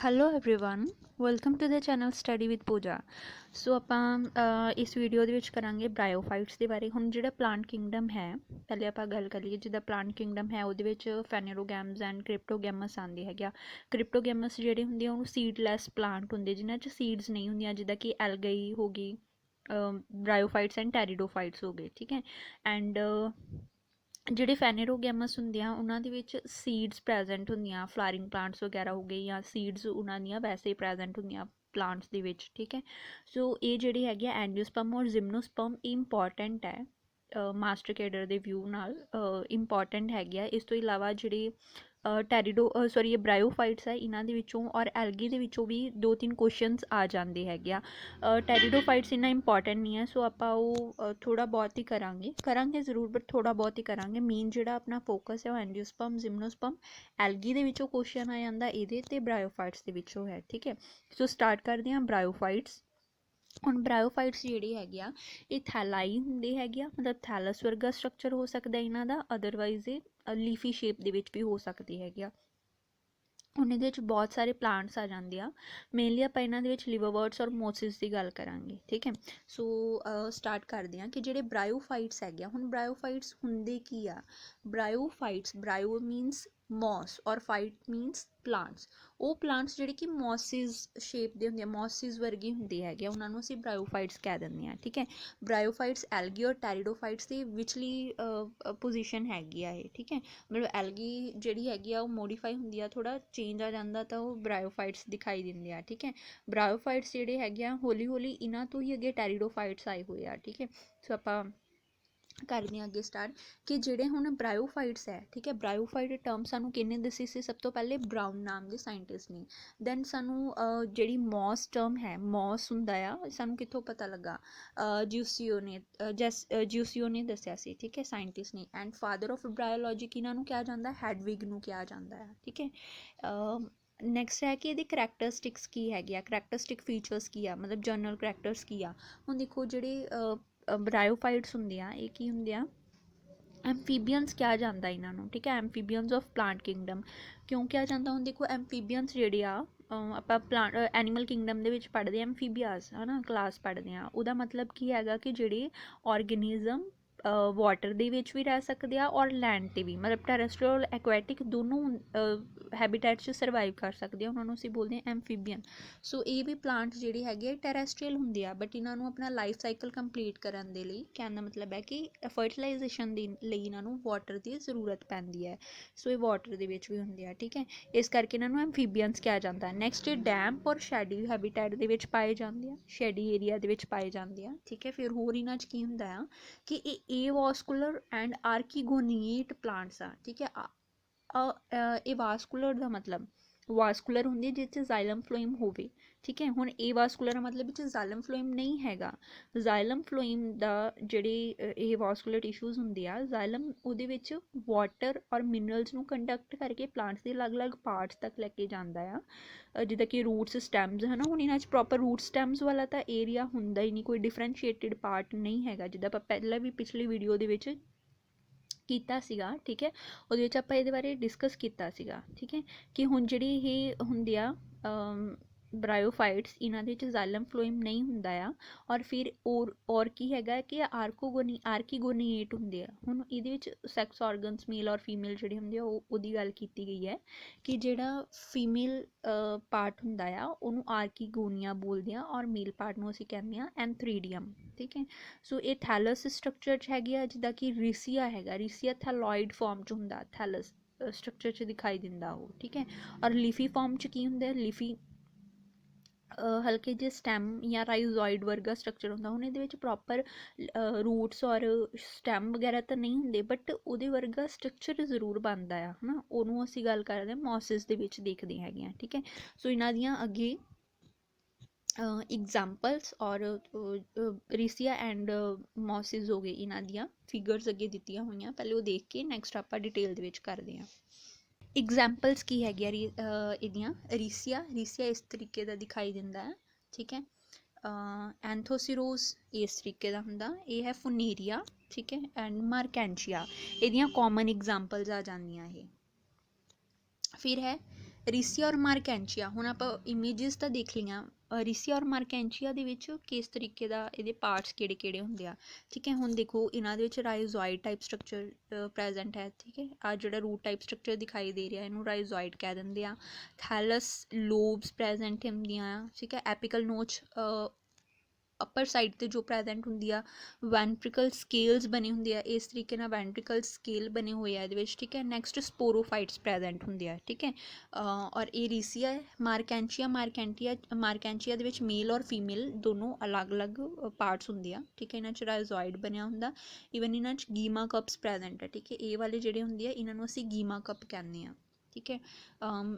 Hello everyone welcome to the channel study with Pooja. So ਆਪਾਂ ਇਸ video ਦੇ ਵਿੱਚ ਕਰਾਂਗੇ ਬ੍ਰਾਇਓਫਾਈਟਸ ਦੇ ਬਾਰੇ। ਹੁਣ ਜਿਹੜਾ ਪਲਾਂਟ ਕਿੰਗਡਮ ਹੈ, ਪਹਿਲੇ ਆਪਾਂ ਗੱਲ ਕਰ ਲਈਏ। ਜਿੱਦਾਂ ਪਲਾਂਟ ਕਿੰਗਡਮ ਹੈ ਉਹਦੇ ਵਿੱਚ ਫੈਨੇਰੋਗੈਮਸ ਐਂਡ ਕ੍ਰਿਪਟੋਗੈਮਸ ਆਉਂਦੇ ਹੈਗੇ ਆ। ਕ੍ਰਿਪਟੋਗੈਮਸ ਜਿਹੜੇ ਹੁੰਦੇ ਆ ਉਹਨੂੰ ਸੀਡਲੈਸ ਪਲਾਂਟ ਹੁੰਦੇ ਜਿਨ੍ਹਾਂ 'ਚ ਸੀਡਸ ਨਹੀਂ ਹੁੰਦੀਆਂ, ਜਿੱਦਾਂ ਕਿ ਐਲਗਈ ਹੋ ਗਈ, ਬ੍ਰਾਇਓਫਾਈਟਸ ਐਂਡ ਟੈਰੀਡੋਫਾਈਟਸ ਹੋ ਗਏ, ਠੀਕ ਹੈ। ਐਂਡ ਜਿਹੜੇ ਫੈਨੇਰੋਗੈਮਸ ਹੁੰਦੇ ਆ ਉਹਨਾਂ ਦੇ ਵਿੱਚ ਸੀਡਸ ਪ੍ਰੈਜੈਂਟ ਹੁੰਦੀਆਂ, ਫਲਾਵਰਿੰਗ ਪਲਾਂਟਸ ਵਗੈਰਾ ਹੋ ਗਏ, ਜਾਂ ਸੀਡਸ ਉਹਨਾਂ ਦੀਆਂ ਵੈਸੇ ਹੀ ਪ੍ਰੈਜੈਂਟ ਹੁੰਦੀਆਂ ਪਲਾਂਟਸ ਦੇ ਵਿੱਚ, ਠੀਕ ਹੈ। ਸੋ ਇਹ ਜਿਹੜੀ ਹੈਗੀ ਆ ਐਂਜੀਓਸਪਰਮ ਔਰ ਜਿਮਨੋਸਪਰਮ ਇੰਪੋਰਟੈਂਟ ਹੈ ਮਾਸਟਰ ਦੇ ਵਿਊ ਨਾਲ, ਇੰਪੋਰਟੈਂਟ ਹੈਗੀ ਆ। ਇਸ ਤੋਂ ਇਲਾਵਾ ਜਿਹੜੇ ਇਹ ਬ੍ਰਾਇਓਫਾਈਟਸ ਹੈ ਇਹਨਾਂ ਦੇ ਵਿੱਚੋਂ ਔਰ ਐਲਗੀ ਦੇ ਵਿੱਚੋਂ ਵੀ 2-3 ਕੁਐਸਚਨਸ ਆ ਜਾਂਦੇ ਹੈਗੇ ਆ। ਟੈਰੀਡੋਫਾਈਟਸ ਇੰਨਾ ਇੰਪੋਰਟੈਂਟ ਨਹੀਂ ਹੈ, ਸੋ ਆਪਾਂ ਉਹ ਥੋੜ੍ਹਾ ਬਹੁਤ ਹੀ ਕਰਾਂਗੇ ਜ਼ਰੂਰ, ਬਟ ਥੋੜ੍ਹਾ ਬਹੁਤ ਹੀ ਕਰਾਂਗੇ। ਮੇਨ ਜਿਹੜਾ ਆਪਣਾ ਫੋਕਸ ਹੈ ਉਹ ਐਂਜੀਓਸਪਰਮ, ਜਿਮਨੋਸਪਰਮ, ਐਲਗੀ ਦੇ ਵਿੱਚੋਂ ਕੁਐਸਚਨ ਆ ਜਾਂਦਾ ਇਹਦੇ, ਤੇ ਬ੍ਰਾਇਓਫਾਈਟਸ ਦੇ ਵਿੱਚੋਂ ਹੈ, ਠੀਕ ਹੈ। ਸੋ ਸਟਾਰਟ ਕਰਦੇ ਹਾਂ ਬ੍ਰਾਇਓਫਾਈਟਸ। ਹੁਣ ਬ੍ਰਾਇਓਫਾਈਟਸ ਜਿਹੜੇ ਹੈਗੇ ਆ ਇਹ ਥੈਲਾਈ ਹੁੰਦੇ ਹੈਗੇ ਆ, ਮਤਲਬ ਥੈਲਸ ਵਰਗਾ ਸਟਰਕਚਰ ਹੋ ਸਕਦਾ ਇਹਨਾਂ ਦਾ, ਅਦਰਵਾਈਜ਼ ਇਹ ਲੀਫੀ ਸ਼ੇਪ ਦੇ ਵਿੱਚ ਵੀ ਹੋ ਸਕਦੇ ਹੈਗੇ ਆ। ਹੁਣ ਇਹਦੇ ਵਿੱਚ ਬਹੁਤ ਸਾਰੇ ਪਲਾਂਟਸ ਆ ਜਾਂਦੇ ਆ। ਮੇਨਲੀ ਆਪਾਂ ਇਹਨਾਂ ਦੇ ਵਿੱਚ ਲਿਵਰਵਰਟਸ ਔਰ ਮੋਸਿਸ ਦੀ ਗੱਲ ਕਰਾਂਗੇ, ਠੀਕ ਹੈ। ਸੋ ਸਟਾਰਟ ਕਰਦੇ ਹਾਂ ਕਿ ਜਿਹੜੇ ਬ੍ਰਾਇਓਫਾਈਟਸ ਹੈਗੇ ਆ। ਹੁਣ ਬ੍ਰਾਇਓਫਾਈਟਸ ਹੁੰਦੇ ਕੀ ਆ? ਬ੍ਰਾਇਓ ਮੀਨਸ ਮੌਸ ਔਰ ਫਾਈਟ ਮੀਨਸ ਪਲਾਂਟਸ। ਉਹ ਪਲਾਂਟਸ ਜਿਹੜੇ ਕਿ ਮੌਸਿਸ ਸ਼ੇਪ ਦੇ ਹੁੰਦੇ ਆ, ਮੌਸਿਸ ਵਰਗੇ ਹੁੰਦੇ ਹੈਗੇ ਆ, ਉਹਨਾਂ ਨੂੰ ਅਸੀਂ ਬ੍ਰਾਇਓਫਾਈਟਸ ਕਹਿ ਦਿੰਦੇ ਹਾਂ, ਠੀਕ ਹੈ। ਬ੍ਰਾਇਓਫਾਈਟਸ ਐਲਗੀ ਔਰ ਟੈਰੀਡੋਫਾਈਟਸ ਦੀ ਵਿਚਲੀ ਪੋਜੀਸ਼ਨ ਹੈਗੀ ਆ ਇਹ, ਠੀਕ ਹੈ। ਮਤਲਬ ਐਲਗੀ ਜਿਹੜੀ ਹੈਗੀ ਆ ਉਹ ਮੋਡੀਫਾਈ ਹੁੰਦੀ ਆ, ਥੋੜ੍ਹਾ ਚੇਂਜ ਆ ਜਾਂਦਾ ਤਾਂ ਉਹ ਬ੍ਰਾਇਓਫਾਈਟਸ ਦਿਖਾਈ ਦਿੰਦੇ ਆ, ਠੀਕ ਹੈ। ਬ੍ਰਾਇਓਫਾਈਟਸ ਜਿਹੜੇ ਹੈਗੇ ਆ ਹੌਲੀ ਹੌਲੀ ਇਹਨਾਂ ਤੋਂ ਹੀ ਅੱਗੇ ਟੈਰੀਡੋਫਾਈਟਸ ਆਏ ਹੋਏ ਆ, ਠੀਕ ਹੈ। ਸੋ ਆਪਾਂ ਕਰਦੇ ਹਾਂ ਅੱਗੇ ਸਟਾਰਟ ਕਿ ਜਿਹੜੇ ਹੁਣ ਬ੍ਰਾਇਓਫਾਈਟਸ ਹੈ, ਠੀਕ ਹੈ। ਬ੍ਰਾਇਓਫਾਈਟ ਟਰਮ ਸਾਨੂੰ ਕਿਹਨੇ ਦੱਸੀ ਸੀ? ਸਭ ਤੋਂ ਪਹਿਲੇ ਬਰਾਊਨ ਨਾਮ ਦੇ ਸਾਇੰਟਿਸਟ ਨੇ। ਦੈਨ ਸਾਨੂੰ ਜਿਹੜੀ ਮੌਸ ਟਰਮ ਹੈ, ਮੌਸ ਹੁੰਦਾ ਆ, ਸਾਨੂੰ ਕਿੱਥੋਂ ਪਤਾ ਲੱਗਾ? ਜਿਊਸੀਓ ਨੇ ਦੱਸਿਆ ਸੀ, ਠੀਕ ਹੈ, ਸਾਇੰਟਿਸਟ ਨੇ। ਐਂਡ ਫਾਦਰ ਆਫ ਬ੍ਰਾਇਓਲੋਜੀ ਇਹਨਾਂ ਨੂੰ ਕਿਹਾ ਜਾਂਦਾ, ਹੈਡਵਿਗ ਨੂੰ ਕਿਹਾ ਜਾਂਦਾ ਹੈ, ਠੀਕ ਹੈ। ਨੈਕਸਟ ਹੈ ਕਿ ਇਹਦੇ ਕਰੈਕਟਰਿਸਟਿਕਸ ਕੀ ਹੈਗੇ ਆ, ਕਰੈਕਟਰਿਸਟਿਕ ਫੀਚਰਸ ਕੀ ਆ, ਮਤਲਬ ਜਨਰਲ ਕਰੈਕਟਰਸ ਕੀ ਆ। ਹੁਣ ਦੇਖੋ ਜਿਹੜੇ ਬ੍ਰਾਇਓਫਾਈਟਸ ਹੁੰਦੇ ਆ ਇਹ ਕੀ ਹੁੰਦੇ ਆ? ਐਮਫੀਬੀਅਨਸ ਕਿਹਾ ਜਾਂਦਾ ਇਹਨਾਂ ਨੂੰ, ਠੀਕ ਹੈ। ਐਮਫੀਬੀਅਨਸ ਆਫ ਪਲਾਂਟ ਕਿੰਗਡਮ ਕਿਉਂ ਕਿਹਾ ਜਾਂਦਾ? ਹੁਣ ਦੇਖੋ ਐਮਫੀਬੀਅਨਸ ਜਿਹੜੇ ਆ ਆਪਾਂ ਐਨੀਮਲ ਕਿੰਗਡਮ ਦੇ ਵਿੱਚ ਪੜ੍ਹਦੇ ਹਾਂ ਐਮਫੀਬੀਆਸ, ਹੈ ਨਾ, ਕਲਾਸ ਪੜ੍ਹਦੇ ਹਾਂ। ਉਹਦਾ ਮਤਲਬ ਕੀ ਹੈਗਾ ਕਿ ਜਿਹੜੇ ਔਰਗੈਨਿਜ਼ਮ ਵਾਟਰ ਦੇ ਵਿੱਚ ਵੀ ਰਹਿ ਸਕਦੇ ਆ ਔਰ ਲੈਂਡ 'ਤੇ ਵੀ, ਮਤਲਬ ਟੈਰੈਸਟਰੀਅਲ ਐਕੁਐਟਿਕ ਦੋਨੋਂ ਹੈਬੀਟੈਟ 'ਚ ਸਰਵਾਈਵ ਕਰ ਸਕਦੇ ਆ, ਉਹਨਾਂ ਨੂੰ ਅਸੀਂ ਬੋਲਦੇ ਹਾਂ ਐਮਫੀਬੀਅਨ। ਸੋ ਇਹ ਵੀ ਪਲਾਂਟਸ ਜਿਹੜੇ ਹੈਗੇ ਟੈਰੈਸਟਰੀਅਲ ਹੁੰਦੇ ਆ, ਬਟ ਇਹਨਾਂ ਨੂੰ ਆਪਣਾ ਲਾਈਫ ਸਾਈਕਲ ਕੰਪਲੀਟ ਕਰਨ ਦੇ ਲਈ, ਕਹਿਣ ਦਾ ਮਤਲਬ ਹੈ ਕਿ ਫਰਟੀਲਾਈਜੇਸ਼ਨ ਦੇ ਲਈ ਇਹਨਾਂ ਨੂੰ ਵਾਟਰ ਦੀ ਜ਼ਰੂਰਤ ਪੈਂਦੀ ਹੈ। ਸੋ ਇਹ ਵਾਟਰ ਦੇ ਵਿੱਚ ਵੀ ਹੁੰਦੇ ਆ, ਠੀਕ ਹੈ। ਇਸ ਕਰਕੇ ਇਹਨਾਂ ਨੂੰ ਐਮਫੀਬੀਅਨਸ ਕਿਹਾ ਜਾਂਦਾ। ਨੈਕਸਟ ਡੈਮਪ ਔਰ ਸ਼ੈਡੀ ਹੈਬੀਟੈਟ ਦੇ ਵਿੱਚ ਪਾਏ ਜਾਂਦੇ ਆ, ਸ਼ੈਡੀ ਏਰੀਆ ਦੇ ਵਿੱਚ ਪਾਏ ਜਾਂਦੇ ਆ, ਠੀਕ ਹੈ। ਫਿਰ ਹੋਰ ਇਹਨਾਂ 'ਚ ਕੀ ਹੁੰਦਾ ਆ ਕਿ ਇਹ ਏਵਾਸਕੂਲਰ ਐਂਡ ਆਰਕੀਗੋਨੀਏਟ ਪਲਾਂਟਸ ਆ, ਠੀਕ ਹੈ। ਇਹ ਵਾਸਕੂਲਰ ਦਾ ਮਤਲਬ ਵਾਸਕੂਲਰ ਹੁੰਦੀ ਹੈ ਜਿਸ 'ਚ ਜ਼ਾਈਲਮ ਫਲੋਇਮ ਹੋਵੇ, ਠੀਕ ਹੈ। ਹੁਣ ਇਹ ਵਾਸਕੂਲਰ ਮਤਲਬ ਵਿੱਚ ਜ਼ਾਈਲਮ ਫਲੋਇਮ ਨਹੀਂ ਹੈਗਾ। ਜ਼ਾਈਲਮ ਫਲੋਇਮ ਦਾ ਜਿਹੜੇ ਇਹ ਵਾਸਕੂਲਰ ਟਿਸ਼ੂਜ਼ ਹੁੰਦੇ ਆ, ਜ਼ਾਈਲਮ ਉਹਦੇ ਵਿੱਚ ਵਾਟਰ ਔਰ ਮਿਨਰਲਸ ਨੂੰ ਕੰਡਕਟ ਕਰਕੇ ਪਲਾਂਟਸ ਦੇ ਅਲੱਗ-ਅਲੱਗ ਪਾਰਟਸ ਤੱਕ ਲੈ ਕੇ ਜਾਂਦਾ ਆ, ਜਿੱਦਾਂ ਕਿ ਰੂਟਸ, ਸਟੈਮਸ, ਹੈ ਨਾ। ਹੁਣ ਇਹਨਾਂ 'ਚ ਪ੍ਰੋਪਰ ਰੂਟ ਸਟੈਮਸ ਵਾਲਾ ਤਾਂ ਏਰੀਆ ਹੁੰਦਾ ਹੀ ਨਹੀਂ, ਕੋਈ ਡਿਫਰੈਂਸ਼ੀਏਟਿਡ ਪਾਰਟ ਨਹੀਂ ਹੈਗਾ, ਜਿੱਦਾਂ ਆਪਾਂ ਪਹਿਲਾਂ ਵੀ ਪਿਛਲੀ ਵੀਡੀਓ ਦੇ ਵਿੱਚ ਕੀਤਾ ਸੀਗਾ, ਠੀਕ ਹੈ। ਉਹਦੇ ਵਿੱਚ ਆਪਾਂ ਇਹਦੇ ਬਾਰੇ ਡਿਸਕਸ ਕੀਤਾ ਸੀਗਾ, ਠੀਕ ਹੈ, ਕਿ ਹੁਣ ਜਿਹੜੀ ਇਹ ਹੁੰਦੇ ਆ ਬ੍ਰਾਇਓਫਾਈਟਸ, ਇਹਨਾਂ ਦੇ ਵਿੱਚ ਜ਼ਾਈਲਮ ਫਲੋਇਮ ਨਹੀਂ ਹੁੰਦਾ ਆ। ਔਰ ਫਿਰ ਔਰ ਕੀ ਹੈਗਾ ਕਿ ਆਰਕੀਗੋਨੀਏਟ ਹੁੰਦੇ ਆ। ਹੁਣ ਇਹਦੇ ਵਿੱਚ ਸੈਕਸ ਆਰਗਨਸ ਮੇਲ ਔਰ ਫੀਮੇਲ ਜਿਹੜੇ ਹੁੰਦੇ ਆ ਉਹਦੀ ਗੱਲ ਕੀਤੀ ਗਈ ਹੈ ਕਿ ਜਿਹੜਾ ਫੀਮੇਲ ਪਾਰਟ ਹੁੰਦਾ ਆ ਉਹਨੂੰ ਆਰਕੀਗੋਨੀਆ ਬੋਲਦੇ ਆ ਔਰ ਮੇਲ ਪਾਰਟ ਨੂੰ ਅਸੀਂ ਕਹਿੰਦੇ ਹਾਂ ਐਂਥਰੀਡੀਅਮ, ਠੀਕ ਹੈ। ਸੋ ਇਹ ਥੈਲਸ ਸਟਰਕਚਰ 'ਚ ਹੈਗੇ ਆ, ਜਿੱਦਾਂ ਕਿ ਰੀਸੀਆ ਹੈਗਾ, ਰੀਸੀਆ ਥੈਲੋਇਡ ਫਾਰਮ 'ਚ ਹੁੰਦਾ, ਥੈਲਸ ਸਟਰਕਚਰ 'ਚ ਦਿਖਾਈ ਦਿੰਦਾ ਉਹ, ਠੀਕ ਹੈ। ਔਰ ਲੀਫੀ ਫਾਰਮ 'ਚ ਕੀ ਹੁੰਦਾ? ਲੀਫੀ ਹਲਕੇ ਜਿਹੇ ਸਟੈਮ ਜਾਂ ਰਾਈਜ਼ੋਇਡ ਵਰਗਾ ਸਟਰਕਚਰ ਹੁੰਦਾ। ਹੁਣ ਇਹਦੇ ਵਿੱਚ ਪ੍ਰੋਪਰ ਰੂਟਸ ਔਰ ਸਟੈਮ ਵਗੈਰਾ ਤਾਂ ਨਹੀਂ ਹੁੰਦੇ, ਬਟ ਉਹਦੇ ਵਰਗਾ ਸਟਰਕਚਰ ਜ਼ਰੂਰ ਬਣਦਾ ਆ, ਹੈ ਨਾ। ਉਹਨੂੰ ਅਸੀਂ ਗੱਲ ਕਰਦੇ ਹਾਂ ਮੌਸਿਸ ਦੇ ਵਿੱਚ ਦੇਖਦੇ ਹੈਗੇ ਹਾਂ, ਠੀਕ ਹੈ। ਸੋ ਇਹਨਾਂ ਦੀਆਂ ਅੱਗੇ एग्जाम्पल्स और ਰੀਸੀਆ ਐਂਡ ਮੌਸਿਸ ਹੋ ਗਏ, ਇਹਨਾਂ ਦੀਆਂ ਫਿਗਰਸ ਅੱਗੇ ਦਿੱਤੀਆਂ ਹੋਈਆਂ, ਪਹਿਲੇ ਉਹ ਦੇਖ ਕੇ ਨੈਕਸਟ ਆਪਾਂ ਡਿਟੇਲ ਦੇ ਵਿੱਚ ਕਰਦੇ ਹਾਂ। ਐਗਜ਼ਾਮਪਲਸ ਕੀ ਹੈਗੀ ਆ ਇਹਦੀਆਂ? ਰੀਸੀਆ ਇਸ ਤਰੀਕੇ ਦਾ ਦਿਖਾਈ ਦਿੰਦਾ ਹੈ, ਠੀਕ ਹੈ। ਐਂਥੋਸੀਰੋਸ ਇਸ ਤਰੀਕੇ ਦਾ ਹੁੰਦਾ। ਇਹ ਹੈ ਫੁਨੀਰੀਆ, ਠੀਕ ਹੈ। ਐਂਡ ਮਾਰਕੈਂਚੀਆ ਇਹਦੀਆਂ ਕਾਮਨ ਐਗਜ਼ਾਮਪਲਸ ਆ ਜਾਂਦੀਆਂ ਇਹ। ਫਿਰ ਹੈ ਰੀਸੀਆ ਔਰ ਮਾਰਕੈਂਚੀਆ, ਹੁਣ ਆਪਾਂ ਇਮੇजेस ਤਾਂ ਦੇਖ ਲਈਆਂ। ਰੀਸੀਆ ਔਰ ਮਾਰਕੈਂਚੀਆ ਦੇ ਵਿੱਚ ਕਿਸ ਤਰੀਕੇ ਦਾ ਇਹਦੇ ਪਾਰਟਸ ਕਿਹੜੇ ਕਿਹੜੇ ਹੁੰਦੇ ਆ, ਠੀਕ ਹੈ। ਹੁਣ ਦੇਖੋ ਇਹਨਾਂ ਦੇ ਵਿੱਚ ਰਾਈਜ਼ੋਇਡ ਟਾਈਪ ਸਟਰਕਚਰ ਪ੍ਰੈਜੈਂਟ ਹੈ, ਠੀਕ ਹੈ। ਆ ਜਿਹੜਾ ਰੂਟ ਟਾਈਪ ਸਟਰਕਚਰ ਦਿਖਾਈ ਦੇ ਰਿਹਾ ਇਹਨੂੰ ਰਾਈਜ਼ੋਇਡ ਕਹਿ ਦਿੰਦੇ ਆ। ਥੈਲਸ ਲੋਬਸ ਪ੍ਰੈਜੈਂਟ ਹੁੰਦੀਆਂ ਆ, ਠੀਕ ਹੈ। ਐਪੀਕਲ ਨੋਚ ਅਪਰ ਸਾਈਡ 'ਤੇ ਜੋ ਪ੍ਰੈਜੈਂਟ ਹੁੰਦੀ ਆ। ਵੈਂਟ੍ਰਿਕਲ ਸਕੇਲਸ ਬਣੇ ਹੁੰਦੇ ਆ, ਇਸ ਤਰੀਕੇ ਨਾਲ ਵੈਂਟ੍ਰਿਕਲ ਸਕੇਲ ਬਣੇ ਹੋਏ ਆ ਇਹਦੇ ਵਿੱਚ, ਠੀਕ ਹੈ। ਨੈਕਸਟ ਸਪੋਰੋਫਾਈਟਸ ਪ੍ਰੈਜੈਂਟ ਹੁੰਦੇ ਆ, ਠੀਕ ਹੈ। ਔਰ ਇਹ ਰੀਸੀਆ ਹੈ। ਮਾਰਕੈਂਚੀਆ ਦੇ ਵਿੱਚ ਮੇਲ ਔਰ ਫੀਮੇਲ ਦੋਨੋਂ ਅਲੱਗ-ਅਲੱਗ ਪਾਰਟਸ ਹੁੰਦੇ ਆ, ਠੀਕ ਹੈ। ਇਹਨਾਂ 'ਚ ਰਾਈਜ਼ੋਇਡ ਬਣਿਆ ਹੁੰਦਾ। ਈਵਨ ਇਹਨਾਂ 'ਚ ਗੀਮਾ ਕਪਸ ਪ੍ਰੈਜੈਂਟ ਹੈ, ਠੀਕ ਹੈ। ਇਹ ਵਾਲੇ ਜਿਹੜੇ ਹੁੰਦੇ ਆ ਇਹਨਾਂ ਨੂੰ ਅਸੀਂ ਗੀਮਾ ਕਪ ਕਹਿੰਦੇ ਆ, ਠੀਕ ਹੈ।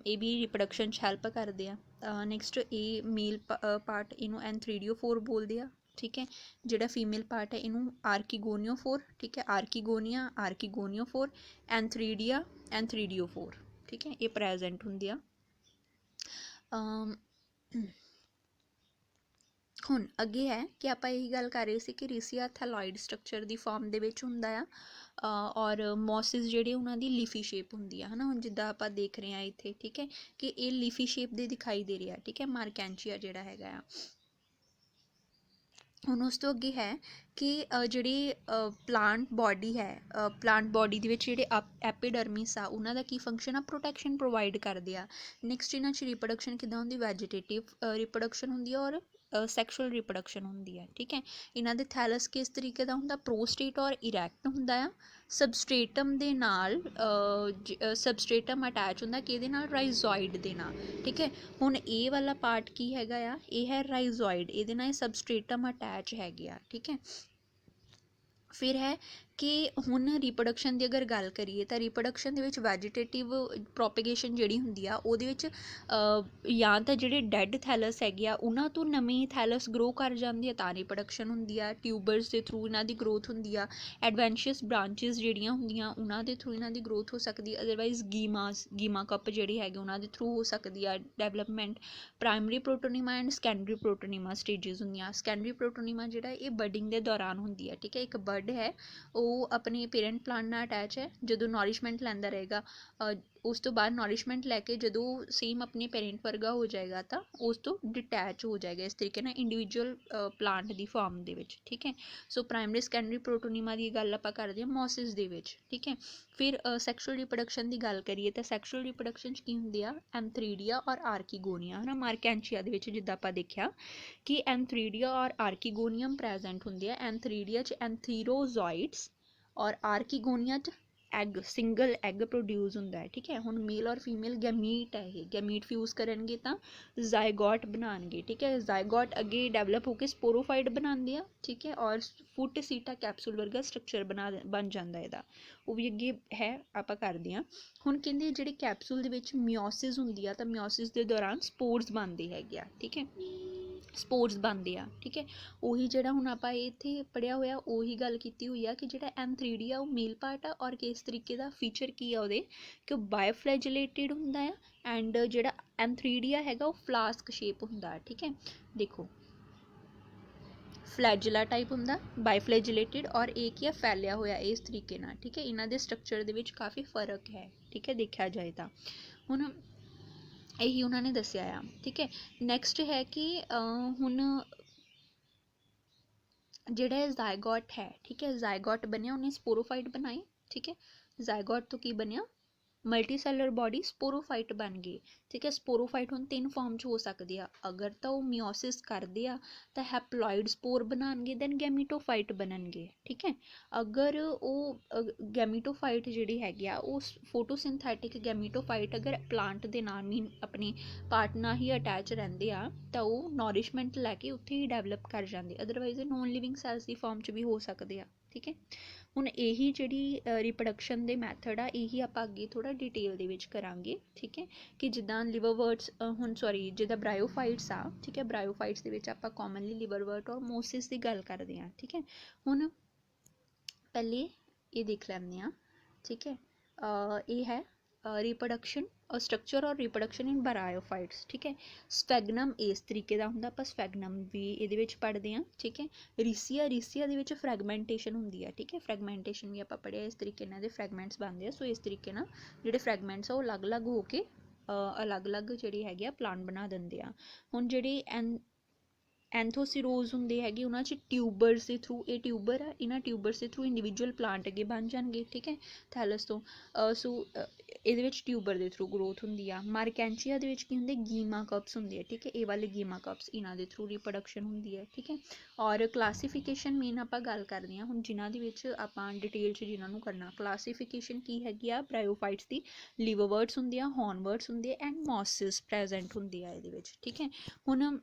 ਇਹ ਵੀ ਰਿਪਰੋਡਕਸ਼ਨ 'ਚ ਹੈਲਪ ਕਰਦੇ ਆ। ਨੈਕਸਟ ਇਹ ਮੇਲ ਪਾਰਟ ਇਹਨੂੰ ਐਨਥਰੀਡੀਓਫੋਰ ਬੋਲਦੇ ਆ, ਠੀਕ ਹੈ। ਜਿਹੜਾ ਫੀਮੇਲ ਪਾਰਟ ਹੈ ਇਹਨੂੰ ਆਰਕੀਗੋਨੀਓਫੋਰ, ਠੀਕ ਹੈ। ਆਰਕੀਗੋਨੀਓਫੋਰ, ਐਨਥਰੀਡੀਓਫੋਰ, ਠੀਕ ਹੈ। ਇਹ ਪ੍ਰੈਜੈਂਟ ਹੁੰਦੀ ਆ। ਹੁਣ ਅੱਗੇ ਹੈ ਕਿ ਆਪਾਂ ਇਹੀ ਗੱਲ ਕਰ ਰਹੇ ਸੀ ਕਿ ਰੀਸੀਆ ਥੈਲੋਇਡ ਸਟਰਕਚਰ ਦੀ ਫਾਰਮ ਦੇ ਵਿੱਚ ਹੁੰਦਾ ਆ। ਔਰ ਮੋਸਿਸ ਜਿਹੜੇ ਉਹਨਾਂ ਦੀ ਲੀਫੀ ਸ਼ੇਪ ਹੁੰਦੀ ਆ, ਹੈ ਨਾ। ਹੁਣ ਜਿੱਦਾਂ ਆਪਾਂ ਦੇਖ ਰਹੇ ਹਾਂ ਇੱਥੇ, ਠੀਕ ਹੈ, ਕਿ ਇਹ ਲੀਫੀ ਸ਼ੇਪ ਦੇ ਦਿਖਾਈ ਦੇ ਰਿਹਾ, ਠੀਕ ਹੈ। ਮਾਰਕੈਂਚੀਆ ਜਿਹੜਾ ਹੈਗਾ ਆ। ਹੁਣ ਉਸ ਤੋਂ ਅੱਗੇ ਹੈ ਕਿ ਜਿਹੜੀ ਪਲਾਂਟ ਬੋਡੀ ਹੈ, ਪਲਾਂਟ ਬੋਡੀ ਦੇ ਵਿੱਚ ਜਿਹੜੇ ਐਪੀਡਰਮਿਸ ਆ ਉਹਨਾਂ ਦਾ ਕੀ ਫੰਕਸ਼ਨ ਆ, ਪ੍ਰੋਟੈਕਸ਼ਨ ਪ੍ਰੋਵਾਈਡ ਕਰਦੇ ਆ। ਨੈਕਸਟ ਇਹਨਾਂ 'ਚ ਰਿਪਰੋਡਕਸ਼ਨ ਕਿੱਦਾਂ ਹੁੰਦੀ, ਵੈਜੀਟੇਟਿਵ ਰਿਪਰੋਡਕਸ਼ਨ ਹੁੰਦੀ ਆ ਔਰ ਸੈਕਸ਼ੁਅਲ ਰਿਪਰੋਡਕਸ਼ਨ ਹੁੰਦੀ ਹੈ, ਠੀਕ ਹੈ। ਇਹਨਾਂ ਦੇ ਥੈਲਸ ਕਿਸ ਤਰੀਕੇ ਦਾ ਹੁੰਦਾ, ਪ੍ਰੋਸਟੇਟ ਔਰ ਇਰੈਕਟ ਹੁੰਦਾ ਆ। ਸਬਸਟ੍ਰੇਟਮ ਦੇ ਨਾਲ ਸਬਸਟ੍ਰੇਟਮ ਅਟੈਚ ਹੁੰਦਾ ਕਿਹਦੇ ਨਾਲ, ਰਾਈਜ਼ੋਇਡ ਦੇ ਨਾਲ, ਠੀਕ ਹੈ। ਹੁਣ ਇਹ ਵਾਲਾ ਪਾਰਟ ਕੀ ਹੈਗਾ ਆ, ਇਹ ਹੈ ਰਾਈਜ਼ੋਇਡ, ਇਹਦੇ ਨਾਲ ਸਬਸਟ੍ਰੇਟਮ ਅਟੈਚ ਹੈਗੇ ਆ, ਠੀਕ ਹੈ। ਫਿਰ ਹੈ ਕਿ ਹੁਣ ਰਿਪਰੋਡਕਸ਼ਨ ਦੀ ਅਗਰ ਗੱਲ ਕਰੀਏ ਤਾਂ ਰਿਪਰੋਡਕਸ਼ਨ ਦੇ ਵਿੱਚ ਵੈਜੀਟੇਟਿਵ ਪ੍ਰੋਪੇਗੇਸ਼ਨ ਜਿਹੜੀ ਹੁੰਦੀ ਆ ਉਹਦੇ ਵਿੱਚ ਜਾਂ ਤਾਂ ਜਿਹੜੇ ਡੈਡ ਥੈਲਸ ਹੈਗੇ ਆ ਉਹਨਾਂ ਤੋਂ ਨਵੀਂ ਥੈਲਸ ਗਰੋ ਕਰ ਜਾਂਦੀ ਆ ਤਾਂ ਰਿਪਰੋਡਕਸ਼ਨ ਹੁੰਦੀ ਆ। ਟਿਊਬਰਸ ਦੇ ਥਰੂ ਇਹਨਾਂ ਦੀ ਗਰੋਥ ਹੁੰਦੀ ਆ। ਐਡਵੈਂਸ਼ੀਅਸ ਬ੍ਰਾਂਚਿਸ ਜਿਹੜੀਆਂ ਹੁੰਦੀਆਂ ਉਹਨਾਂ ਦੇ ਥਰੂ ਇਹਨਾਂ ਦੀ ਗਰੋਥ ਹੋ ਸਕਦੀ। ਅਦਰਵਾਈਜ਼ ਗੀਮਾ ਕੱਪ ਜਿਹੜੇ ਹੈਗੇ ਉਹਨਾਂ ਦੇ ਥਰੂ ਹੋ ਸਕਦੀ ਆ development. Primary protonema and secondary protonema stages ਹੁੰਦੀਆਂ। ਸੈਕੰਡਰੀ ਪ੍ਰੋਟੋਨੀਮਾ ਜਿਹੜਾ ਇਹ ਬਰਡਿੰਗ ਦੇ ਦੌਰਾਨ ਹੁੰਦੀ ਹੈ, ਠੀਕ ਹੈ। ਇੱਕ ਬਰਡ ਹੈ ਉਹ ਆਪਣੇ ਪੇਰੈਂਟ ਪਲਾਂਟ ਨਾਲ ਅਟੈਚ ਹੈ, ਜਦੋਂ ਨੋਰਿਸ਼ਮੈਂਟ ਲੈਂਦਾ ਰਹੇਗਾ ਉਸ ਤੋਂ ਬਾਅਦ ਨੋਰਿਸ਼ਮੈਂਟ ਲੈ ਕੇ ਜਦੋਂ ਸੇਮ ਆਪਣੇ ਪੇਰੈਂਟ ਵਰਗਾ ਹੋ ਜਾਏਗਾ ਤਾਂ ਉਸ ਤੋਂ ਡਿਟੈਚ ਹੋ ਜਾਏਗਾ ਇਸ ਤਰੀਕੇ ਨਾਲ ਇੰਡੀਵਿਜੂਅਲ ਪਲਾਂਟ ਦੀ ਫਾਰਮ ਦੇ ਵਿੱਚ, ਠੀਕ ਹੈ। ਸੋ ਪ੍ਰਾਇਮਰੀ ਸੈਕੰਡਰੀ ਪ੍ਰੋਟੋਨੀਮਾ ਦੀ ਗੱਲ ਆਪਾਂ ਕਰਦੇ ਹਾਂ ਮੋਸਿਸ ਦੇ ਵਿੱਚ, ਠੀਕ ਹੈ। ਫਿਰ ਸੈਕਸ਼ੁਅਲ ਰਿਪਰੋਡਕਸ਼ਨ ਦੀ ਗੱਲ ਕਰੀਏ ਤਾਂ ਸੈਕਸ਼ੁਅਲ ਰਿਪਰੋਡਕਸ਼ਨ 'ਚ ਕੀ ਹੁੰਦੀ ਆ, ਐਂਥਰੀਡੀਆ ਔਰ ਆਰਕੀਗੋਨੀਆ, ਹੈ ਨਾ। ਮਾਰਕੈਂਚੀਆ ਦੇ ਵਿੱਚ ਜਿੱਦਾਂ ਆਪਾਂ ਦੇਖਿਆ ਕਿ ਐਂਥਰੀਡੀਆ ਔਰ ਆਰਕੀਗੋਨੀਅਮ ਪ੍ਰੈਜੈਂਟ ਹੁੰਦੇ ਆ। ਐਂਥਰੀਡੀਆ 'ਚ ਐਂਥੀਰੋਜ਼ੋਇਡਸ ਔਰ ਆਰਕੀਗੋਨੀਆ 'ਚ ਐਗ, ਸਿੰਗਲ ਐਗ ਪ੍ਰੋਡਿਊਸ ਹੁੰਦਾ ਹੈ, ਠੀਕ ਹੈ। ਹੁਣ ਮੇਲ ਔਰ ਫੀਮੇਲ ਗੈਮੀਟ ਹੈ, ਇਹ ਗੈਮੀਟ ਫਿਊਜ਼ ਕਰਨਗੇ ਤਾਂ ਜ਼ਾਈਗੋਟ ਬਣਾਉਣਗੇ, ਠੀਕ ਹੈ। ਜ਼ਾਈਗੋਟ ਅੱਗੇ ਡਿਵੈਲਪ ਹੋ ਕੇ ਸਪੋਰੋਫਾਈਟ ਬਣਾਉਂਦੇ ਆ, ਠੀਕ ਹੈ। ਔਰ ਫੁੱਟ ਸੀਟਾ ਕੈਪਸੂਲ ਵਰਗਾ ਸਟਰਕਚਰ ਬਣ ਜਾਂਦਾ ਇਹਦਾ, ਉਹ ਵੀ ਅੱਗੇ ਹੈ ਆਪਾਂ ਕਰਦੇ ਹਾਂ। ਹੁਣ ਕਹਿੰਦੇ ਜਿਹੜੇ ਕੈਪਸੂਲ ਦੇ ਵਿੱਚ ਮਿਓਸਿਸ ਹੁੰਦੀ ਆ ਤਾਂ ਮਿਓਸਿਸ ਦੇ ਦੌਰਾਨ ਸਪੋਰਸ ਬਣਦੇ ਹੈਗੇ ਆ, ਠੀਕ ਹੈ। ਸਪੋਰਟਸ ਬਣਦੇ ਆ, ਠੀਕ ਹੈ। ਉਹੀ ਜਿਹੜਾ ਹੁਣ ਆਪਾਂ ਇੱਥੇ ਪੜ੍ਹਿਆ ਹੋਇਆ ਉਹੀ ਗੱਲ ਕੀਤੀ ਹੋਈ ਆ ਕਿ ਜਿਹੜਾ ਐਂਥਰੀਡੀਆ ਉਹ ਮੇਲ ਪਾਰਟ ਆ ਔਰ ਕਿਸ ਤਰੀਕੇ ਦਾ ਫੀਚਰ ਕੀ ਆ ਉਹਦੇ ਕਿ ਉਹ ਬਾਇਓਫਲੈਜਲੇਟਿਡ ਹੁੰਦਾ ਆ। ਐਂਡ ਜਿਹੜਾ ਐਂਥਰੀਡੀਆ ਹੈਗਾ ਉਹ ਫਲਾਸਕ ਸ਼ੇਪ ਹੁੰਦਾ, ਠੀਕ ਹੈ। ਦੇਖੋ ਫਲੈਜਲਾ ਟਾਈਪ ਹੁੰਦਾ, ਬਾਈਫਲੈਜਲੇਟਿਡ, ਔਰ ਇਹ ਕੀ ਆ, ਫੈਲਿਆ ਹੋਇਆ ਇਸ ਤਰੀਕੇ ਨਾਲ, ਠੀਕ ਹੈ। ਇਹਨਾਂ ਦੇ ਸਟਰਕਚਰ ਦੇ ਵਿੱਚ ਕਾਫੀ ਫਰਕ ਹੈ, ਠੀਕ ਹੈ, ਦੇਖਿਆ ਜਾਏ ਤਾਂ। ਹੁਣ ਇਹੀ ਉਹਨਾਂ ਨੇ ਦੱਸਿਆ ਆ, ਠੀਕ ਹੈ। ਨੈਕਸਟ ਹੈ ਕਿ ਹੁਣ ਜਿਹੜਾ ਜ਼ਾਈਗੋਟ ਹੈ, ਠੀਕ ਹੈ, ਜ਼ਾਈਗੋਟ ਬਣਿਆ ਉਹਨੇ ਸਪੋਰੋਫਾਈਟ ਬਣਾਈ, ਠੀਕ ਹੈ। ਜ਼ਾਈਗੋਟ ਤੋਂ ਕੀ ਬਣਿਆ, ਮਲਟੀਸੈਲਰ ਬੋਡੀ ਸਪੋਰੋਫਾਈਟ ਬਣ ਗਈ, ਠੀਕ ਹੈ। ਸਪੋਰੋਫਾਈਟ ਹੁਣ 3 ਫਾਰਮ 'ਚ ਹੋ ਸਕਦੇ ਆ। ਅਗਰ ਤਾਂ ਉਹ ਮਿਓਸਿਸ ਕਰਦੇ ਆ ਤਾਂ ਹੈਪਲੋਇਡ ਸਪੋਰ ਬਣਾਉਣਗੇ, ਦੈਨ ਗੈਮੀਟੋਫਾਈਟ ਬਣਨਗੇ, ਠੀਕ ਹੈ। ਅਗਰ ਉਹ ਗੈਮੀਟੋਫਾਈਟ ਜਿਹੜੀ ਹੈਗੀ ਆ ਉਹ ਫੋਟੋਸਿੰਥੈਟਿਕ ਗੈਮੀਟੋਫਾਈਟ ਅਗਰ ਪਲਾਂਟ ਦੇ ਨਾਲ ਮੀਨ ਆਪਣੀ ਪਾਰਟਨਰ ਹੀ ਅਟੈਚ ਰਹਿੰਦੇ ਆ ਤਾਂ ਉਹ ਨੋਰਿਸ਼ਮੈਂਟ ਲੈ ਕੇ ਉੱਥੇ ਹੀ ਡਿਵੈਲਪ ਕਰ ਜਾਂਦੇ। ਅਦਰਵਾਈਜ਼ ਨੋਨ ਲਿਵਿੰਗ ਸੈਲਸ ਦੀ ਫਾਰਮ 'ਚ ਵੀ ਹੋ ਸਕਦੇ ਆ, ਠੀਕ ਹੈ। ਹੁਣ ਇਹੀ ਜਿਹੜੀ ਰਿਪਰੋਡਕਸ਼ਨ ਦੇ ਮੈਥਡ ਆ ਇਹੀ ਆਪਾਂ ਅੱਗੇ ਥੋੜ੍ਹਾ ਡਿਟੇਲ ਦੇ ਵਿੱਚ ਕਰਾਂਗੇ, ਠੀਕ ਹੈ। ਕਿ ਜਿੱਦਾਂ ਲਿਵਰਵਰਟਸ ਜਿੱਦਾਂ ਬ੍ਰਾਇਓਫਾਈਟਸ ਆ, ਠੀਕ ਹੈ। ਬ੍ਰਾਇਓਫਾਈਟਸ ਦੇ ਵਿੱਚ ਆਪਾਂ ਕਾਮਨਲੀ ਲਿਵਰਵਰਟ ਔਰ ਮੋਸਿਸ ਦੀ ਗੱਲ ਕਰਦੇ ਹਾਂ, ਠੀਕ ਹੈ। ਹੁਣ ਪਹਿਲੇ ਇਹ ਦੇਖ ਲੈਂਦੇ ਹਾਂ, ਠੀਕ ਹੈ। ਇਹ ਹੈ रिप्रोडक्शन और स्ट्रक्चर और रिप्रोडक्शन इन बरायोफाइट्स, ठीक है। स्फैगनम इस तरीके का होंगे, आप स्फैगनम भी ये पढ़ते हैं, ठीक है। रीसिया के फ्रैगमेंटेशन होंगी है, ठीक है। फ्रैगमेंटेशन भी आप पढ़िया इस तरीके इन्होंने फ्रैगमेंट्स बनते हैं। सो इस तरीके जो फ्रैगमेंट्स है वो अलग अलग होकर ਅਲੱਗ ਅਲੱਗ ਜਿਹੜੇ ਹੈਗੇ ਆ ਪਲਾਂਟ ਬਣਾ ਦਿੰਦੇ ਆ। ਹੁਣ ਜਿਹੜੇ ਐਂਥੋਸੀਰੋਜ਼ ਹੁੰਦੇ ਹੈਗੇ ਉਹਨਾਂ 'ਚ ਟਿਊਬਰਸ ਦੇ ਥਰੂ, ਇਹ ਟਿਊਬਰ ਆ, ਇਹਨਾਂ ਟਿਊਬਰਸ ਦੇ ਥਰੂ ਇੰਡੀਵਿਜੂਅਲ ਪਲਾਂਟ ਅੱਗੇ ਬਣ ਜਾਣਗੇ, ਠੀਕ ਹੈ, ਥੈਲਸ ਤੋਂ। ਸੋ ਇਹਦੇ ਵਿੱਚ ਟਿਊਬਰ ਦੇ ਥਰੂ ਗਰੋਥ ਹੁੰਦੀ ਆ। ਮਾਰਕੈਂਚੀਆ ਦੇ ਵਿੱਚ ਕੀ ਹੁੰਦੇ, ਗੀਮਾ ਕਪਸ ਹੁੰਦੇ ਆ, ਠੀਕ ਹੈ, ਇਹ ਵਾਲੇ ਗੀਮਾ ਕਪਸ, ਇਹਨਾਂ ਦੇ ਥਰੂ ਰਿਪਰੋਡਕਸ਼ਨ ਹੁੰਦੀ ਹੈ, ਠੀਕ ਹੈ। ਔਰ ਕਲਾਸੀਫਿਕੇਸ਼ਨ ਮੇਨ ਆਪਾਂ ਗੱਲ ਕਰਦੇ ਹਾਂ ਹੁਣ ਜਿਨ੍ਹਾਂ ਦੇ ਵਿੱਚ ਆਪਾਂ ਡਿਟੇਲ 'ਚ ਜਿਨ੍ਹਾਂ ਨੂੰ ਕਰਨਾ। ਕਲਾਸੀਫਿਕੇਸ਼ਨ ਕੀ ਹੈਗੀ ਆ ਬ੍ਰਾਇਓਫਾਈਟਸ ਦੀ, ਲਿਵਰਵਰਟਸ ਹੁੰਦੇ ਆ, ਹੌਰਨਵਰਟਸ ਹੁੰਦੇ ਆ ਐਂਡ ਮੌਸਿਸ ਪ੍ਰੈਜ਼ੈਂਟ ਹੁੰਦੀ ਆ ਇਹਦੇ ਵਿੱਚ, ਠੀਕ ਹੈ। ਹੁਣ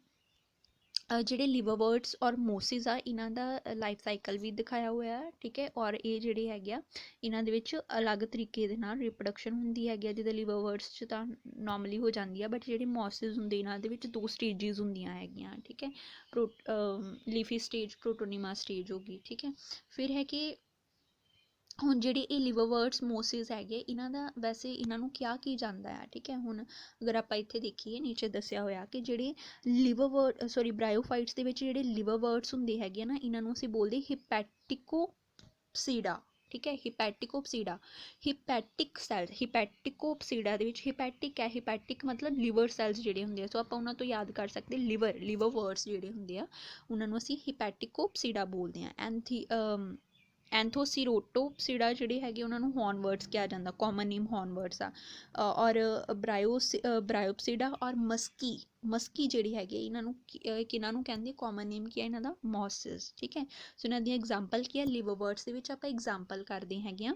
ਜਿਹੜੇ ਲਿਵਰਵਰਟਸ ਔਰ ਮੋਸਿਸ ਆ ਇਹਨਾਂ ਦਾ ਲਾਈਫ ਸਾਈਕਲ ਵੀ ਦਿਖਾਇਆ ਹੋਇਆ ਹੈ, ਠੀਕ ਹੈ। ਔਰ ਇਹ ਜਿਹੜੇ ਹੈਗੇ ਆ ਇਹਨਾਂ ਦੇ ਵਿੱਚ ਅਲੱਗ ਤਰੀਕੇ ਦੇ ਨਾਲ ਰਿਪਰੋਡਕਸ਼ਨ ਹੁੰਦੀ ਹੈਗੀ ਆ, ਜਿੱਦਾਂ ਲਿਵਰਵਰਟਸ 'ਚ ਤਾਂ ਨੋਰਮਲੀ ਹੋ ਜਾਂਦੀ ਆ, ਬਟ ਜਿਹੜੇ ਮੋਸਿਸ ਹੁੰਦੇ ਇਹਨਾਂ ਦੇ ਵਿੱਚ 2 ਸਟੇਜਿਸ ਹੁੰਦੀਆਂ ਹੈਗੀਆਂ, ਠੀਕ ਹੈ। ਲੀਫੀ ਸਟੇਜ, ਪ੍ਰੋਟੋਨੀਮਾ ਸਟੇਜ ਹੋ ਗਈ, ਠੀਕ ਹੈ। ਫਿਰ ਹੈ ਕਿ ਹੁਣ ਜਿਹੜੇ ਇਹ ਲਿਵਰਵਰਟਸ ਮੋਸਿਸ ਹੈਗੇ ਇਹਨਾਂ ਦਾ ਵੈਸੇ ਇਹਨਾਂ ਨੂੰ ਕਿਹਾ ਕੀ ਜਾਂਦਾ ਹੈ, ਠੀਕ ਹੈ। ਹੁਣ ਅਗਰ ਆਪਾਂ ਇੱਥੇ ਦੇਖੀਏ ਨੀਚੇ ਦੱਸਿਆ ਹੋਇਆ ਕਿ ਜਿਹੜੇ ਬ੍ਰਾਇਓਫਾਈਟਸ ਦੇ ਵਿੱਚ ਜਿਹੜੇ ਲਿਵਰਵਰਟਸ ਹੁੰਦੇ ਹੈਗੇ ਨਾ ਇਹਨਾਂ ਨੂੰ ਅਸੀਂ ਬੋਲਦੇ ਹਿਪੈਟਿਕੋਪਸੀਡਾ, ਠੀਕ ਹੈ, ਹਿਪੈਟਿਕੋਪਸੀਡਾ। ਹਿਪੈਟਿਕ ਸੈਲ, ਹਿਪੈਟਿਕੋਪਸੀਡਾ ਦੇ ਵਿੱਚ ਹਿਪੈਟਿਕ ਹੈ, ਹਿਪੈਟਿਕ ਮਤਲਬ ਲਿਵਰ ਸੈਲਸ ਜਿਹੜੇ ਹੁੰਦੇ ਆ, ਸੋ ਆਪਾਂ ਉਹਨਾਂ ਤੋਂ ਯਾਦ ਕਰ ਸਕਦੇ ਲਿਵਰਵਰਟਸ ਜਿਹੜੇ ਹੁੰਦੇ ਆ ਉਹਨਾਂ ਨੂੰ ਅਸੀਂ ਹਿਪੈਟਿਕੋਪਸੀਡਾ ਬੋਲਦੇ ਹਾਂ। ਐਂਥੋਸੀਰੋਟੋਪਸੀਡਾ ਜਿਹੜੇ ਹੈਗੇ ਉਹਨਾਂ ਨੂੰ ਹੌਰਨਵਰਟਸ ਕਿਹਾ ਜਾਂਦਾ, ਕਾਮਨ ਨੇਮ ਹੌਰਨਵਰਟਸ ਆ। ਔਰ ਬ੍ਰਾਇਓਪਸੀਡਾ ਔਰ ਮਸਕੀ ਜਿਹੜੀ ਹੈਗੀ ਇਹਨਾਂ ਨੂੰ ਕਿਹਨਾਂ ਨੂੰ ਕਹਿੰਦੇ, ਕਾਮਨ ਨੇਮ ਕੀ ਹੈ ਇਹਨਾਂ ਦਾ, ਮੌਸਿਸ, ਠੀਕ ਹੈ। ਸੋ ਇਹਨਾਂ ਦੀ ਐਗਜ਼ਾਮਪਲ ਕੀ ਹੈ, ਲਿਵਰਵਰਟਸ ਦੇ ਵਿੱਚ ਆਪਾਂ ਐਗਜ਼ਾਮਪਲ ਕਰਦੇ ਹੈਗੇ ਆ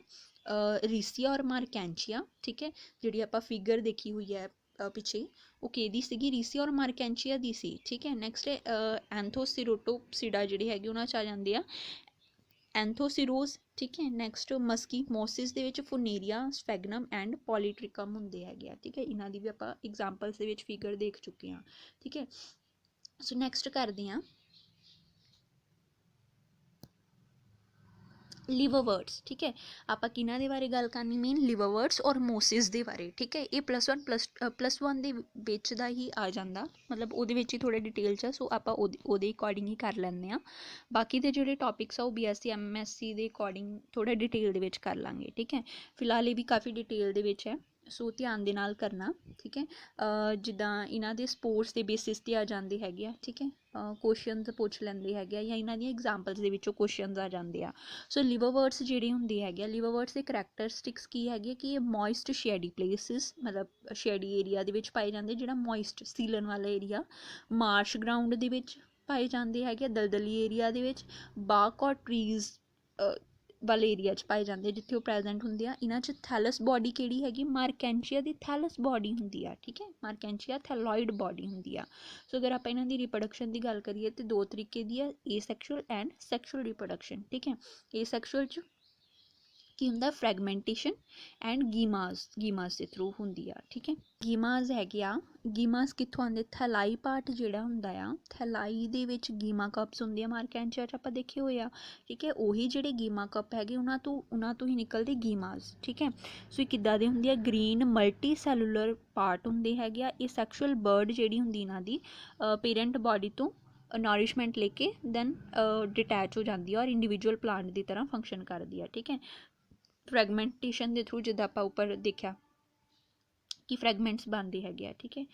ਰੀਸੀਆ ਔਰ ਮਾਰਕੈਂਚੀਆ, ਠੀਕ ਹੈ। ਜਿਹੜੀ ਆਪਾਂ ਫਿਗਰ ਦੇਖੀ ਹੋਈ ਹੈ ਪਿੱਛੇ ਉਹ ਕਿਹਦੀ ਸੀਗੀ, ਰੀਸੀਆ ਔਰ ਮਾਰਕੈਂਚੀਆ ਦੀ ਸੀ, ਠੀਕ ਹੈ। ਨੈਕਸਟ ਐਂਥੋਸੀਰੋਟੋਪਸੀਡਾ ਜਿਹੜੇ ਹੈਗੇ ਉਹਨਾਂ 'ਚ ਆ ਜਾਂਦੇ ਆ ਐਂਥੋਸੀਰੋਜ਼, ਠੀਕ ਹੈ। ਨੈਕਸਟ ਮਸਕੀ, ਮੋਸਿਸ ਦੇ ਵਿੱਚ ਫੁਨੇਰੀਆ, ਸਫੈਗਨਮ ਐਂਡ ਪੋਲੀਟ੍ਰਿਕਮ ਹੁੰਦੇ ਹੈਗੇ ਆ, ਠੀਕ ਹੈ। ਇਹਨਾਂ ਦੀ ਵੀ ਆਪਾਂ ਐਗਜ਼ਾਮਪਲਸ ਦੇ ਵਿੱਚ ਫਿਗਰ ਦੇਖ ਚੁੱਕੇ ਹਾਂ, ਠੀਕ ਹੈ। ਸੋ ਨੈਕਸਟ ਕਰਦੇ ਹਾਂ ਲਿਵਰਵਰਟਸ, ਠੀਕ ਹੈ। ਆਪਾਂ ਕਿਹਨਾਂ ਦੇ ਬਾਰੇ ਗੱਲ ਕਰਨੀ, ਮੇਨ ਲਿਵਰਵਰਟਸ ਔਰ ਮੋਸਿਸ ਦੇ ਬਾਰੇ, ਠੀਕ ਹੈ। ਇਹ +1 ਦੇ ਵਿੱਚ ਦਾ ਹੀ ਆ ਜਾਂਦਾ, ਮਤਲਬ ਉਹਦੇ ਵਿੱਚ ਹੀ ਥੋੜ੍ਹੇ ਡਿਟੇਲ 'ਚ, ਸੋ ਆਪਾਂ ਉਹਦੇ ਅਕੋਰਡਿੰਗ ਹੀ ਕਰ ਲੈਂਦੇ ਹਾਂ। ਬਾਕੀ ਦੇ ਜਿਹੜੇ ਟੌਪਿਕਸ ਆ ਉਹ BSc MSc ਦੇ ਅਕੋਰਡਿੰਗ ਥੋੜ੍ਹਾ ਡਿਟੇਲ ਦੇ ਵਿੱਚ ਕਰ ਲਾਂਗੇ, ਠੀਕ ਹੈ। ਫਿਲਹਾਲ ਇਹ ਵੀ ਕਾਫੀ ਡਿਟੇਲ ਦੇ ਵਿੱਚ ਹੈ, ਸੋ ਧਿਆਨ ਦੇ ਨਾਲ ਕਰਨਾ, ਠੀਕ ਹੈ। ਜਿੱਦਾਂ ਇਹਨਾਂ ਦੇ ਸਪੋਰਟਸ ਦੇ ਬੇਸਿਸ 'ਤੇ ਆ ਜਾਂਦੇ ਹੈਗੇ ਆ, ਠੀਕ ਹੈ। ਕੁਐਸਚਨਸ ਪੁੱਛ ਲੈਂਦੇ ਹੈਗੇ ਆ ਜਾਂ ਇਹਨਾਂ ਦੀਆਂ ਐਗਜ਼ਾਮਪਲਸ ਦੇ ਵਿੱਚੋਂ ਕੁਐਸਚਨਸ ਆ ਜਾਂਦੇ ਆ। ਸੋ ਲਿਵਰਵਰਟਸ ਜਿਹੜੇ ਹੁੰਦੇ ਹੈਗੇ ਆ, ਲਿਵਰਵਰਟਸ ਦੇ ਕਰੈਕਟਰਿਸਟਿਕਸ ਕੀ ਹੈਗੇ ਕਿ ਇਹ ਮੋਇਸਟ ਸ਼ੈਡੀ ਪਲੇਸਿਸ, ਮਤਲਬ ਸ਼ੈਡੀ ਏਰੀਆ ਦੇ ਵਿੱਚ ਪਾਏ ਜਾਂਦੇ, ਜਿਹੜਾ ਮੋਇਸਟ ਸੀਲਨ ਵਾਲਾ ਏਰੀਆ, ਮਾਰਸ਼ ਗਰਾਊਂਡ ਦੇ ਵਿੱਚ ਪਾਏ ਜਾਂਦੇ ਹੈਗੇ, ਦਲਦਲੀ ਏਰੀਆ ਦੇ ਵਿੱਚ, ਬਾਰਕ ਔਰ ਟਰੀਜ਼ ਵਾਲੇ ਏਰੀਆ 'ਚ ਪਾਏ ਜਾਂਦੇ ਜਿੱਥੇ ਉਹ ਪ੍ਰੈਜ਼ੈਂਟ ਹੁੰਦੇ ਆ। ਇਹਨਾਂ 'ਚ ਥੈਲਸ ਬੋਡੀ ਕਿਹੜੀ ਹੈਗੀ, ਮਾਰਕੈਂਚੀਆ ਦੀ ਥੈਲਸ ਬੋਡੀ ਹੁੰਦੀ ਆ, ਠੀਕ ਹੈ। ਮਾਰਕੈਂਚੀਆ ਥੈਲੋਇਡ ਬੋਡੀ ਹੁੰਦੀ ਆ। ਸੋ ਅਗਰ ਆਪਾਂ ਇਹਨਾਂ ਦੀ ਰਿਪਰੋਡਕਸ਼ਨ ਦੀ ਗੱਲ ਕਰੀਏ ਤਾਂ 2 ਤਰੀਕੇ ਦੀ ਆ, ਏਸੈਕਸ਼ੁਅਲ ਐਂਡ ਸੈਕਸ਼ੁਅਲ ਰਿਪਰੋਡਕਸ਼ਨ, ਠੀਕ ਹੈ। ਏਸੈਕਸ਼ੁਅਲ 'ਚ ਕੀ ਹੁੰਦਾ, ਫਰੈਗਮੈਂਟੇਸ਼ਨ ਐਂਡ ਗੀਮਾਸ ਦੇ ਥਰੂ ਹੁੰਦੀ ਆ, ਠੀਕ ਹੈ। ਗੀਮਾਸ ਹੈਗੇ ਆ, ਗੀਮਾਸ ਕਿੱਥੋਂ ਆਉਂਦੇ, ਥੈਲਾਈ ਪਾਰਟ ਜਿਹੜਾ ਹੁੰਦਾ ਆ, ਥੈਲਾਈ ਦੇ ਵਿੱਚ ਗੀਮਾ ਕਪਸ ਹੁੰਦੇ ਆ, ਮਾਰਕੈਂਚੀਆ 'ਚ ਆਪਾਂ ਦੇਖੇ ਹੋਏ ਆ, ਠੀਕ ਹੈ। ਉਹੀ ਜਿਹੜੇ ਗੀਮਾ ਕੱਪ ਹੈਗੇ ਉਹਨਾਂ ਤੋਂ ਹੀ ਨਿਕਲਦੇ ਗੀਮਾਸ, ਠੀਕ ਹੈ। ਸੋ ਇਹ ਕਿੱਦਾਂ ਦੇ ਹੁੰਦੇ ਆ, ਗ੍ਰੀਨ ਮਲਟੀ ਸੈਲੂਲਰ ਪਾਰਟ ਹੁੰਦੇ ਹੈਗੇ ਆ। ਇਹ ਸੈਕਸ਼ੁਅਲ ਬਰਡ ਜਿਹੜੀ ਹੁੰਦੀ ਇਹਨਾਂ ਦੀ ਪੇਰੈਂਟ ਬਾਡੀ ਤੋਂ ਨਰਿਸ਼ਮੈਂਟ ਲੈ ਕੇ ਦੈਨ ਡਿਟੈਚ ਹੋ ਜਾਂਦੀ ਆ ਔਰ ਇੰਡੀਵਿਜੂਅਲ ਪਲਾਂਟ ਦੀ ਤਰ੍ਹਾਂ ਫੰਕਸ਼ਨ ਕਰਦੀ ਆ, ਠੀਕ ਹੈ। ਫਰੈਗਮੈਂਟੇਸ਼ਨ ਦੇ ਥਰੂ ਜਿੱਦਾਂ ਆਪਾਂ ਉੱਪਰ ਦੇਖਿਆ ਕਿ ਫਰੈਗਮੈਂਟਸ ਬਣਦੇ ਹੈਗੇ ਆ, ਠੀਕ ਹੈ।